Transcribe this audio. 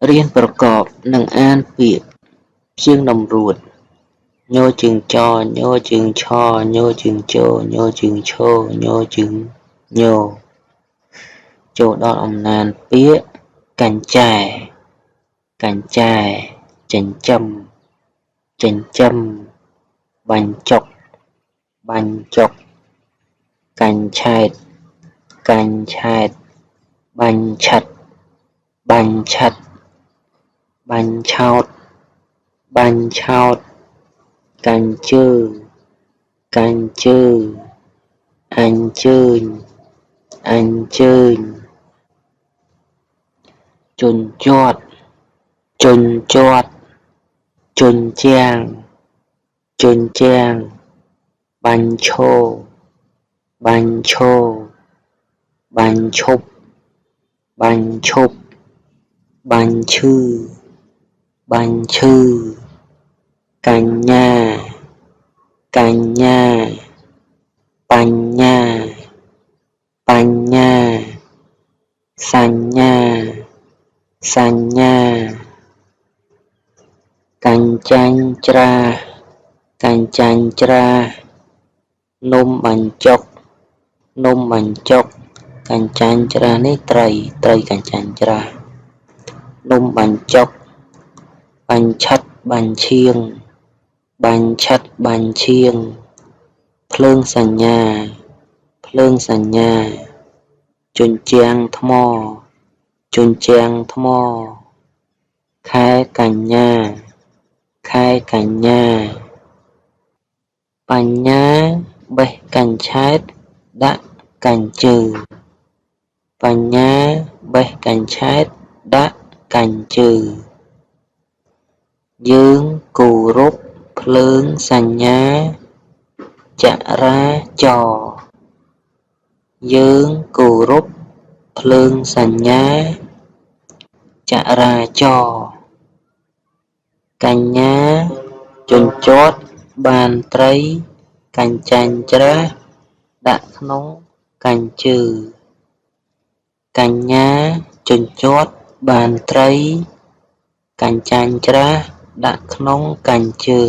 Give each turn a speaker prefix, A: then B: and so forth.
A: រៀនប្រកបនិងអានពាក្យព្យាង្គតម្រួតញជើងចញជើងឆញជើងជញជើងឈញជើងញចូលដល់អំណានពាក្យកញ្ចែចិញ្ចឹមបញ្ចុកកញ្ឆែតបញ្ឆិតបញ្ឆោតកញ្ជើអញ្ជើញជញ្ជាត់ជញ្ជាំងបញ្ឈរបញ្ឈប់បញ្ឈឺកញ្ញាបញ្ញាសញ្ញាកញ្ចាញ់ច្រាសនំបញ្ចុកកញ្ចាញ់ច្រាសនេះត្រីកញ្ចាញ់ច្រាសនំបញ្ចុកបញ្ឆិតបញ្ឈៀងភ្លើងសញ្ញាជញ្ជាំងថ្មខែកញ្ញាបញ្ញាបេះកញ្ឆែតដាក់កញ្ជើយើងគោរពភ្លើងសញ្ញាចរាចរណ៍កញ្ញាជញ្ជាត់បានត្រីកញ្ចាញ់ច្រាសដាក់ក្នុងកញ្ជើកញ្ញាជញ្ជាត់បានត្រីកញ្ចាញ់ច្រាសដាក់ក្នុងកញ្ជើ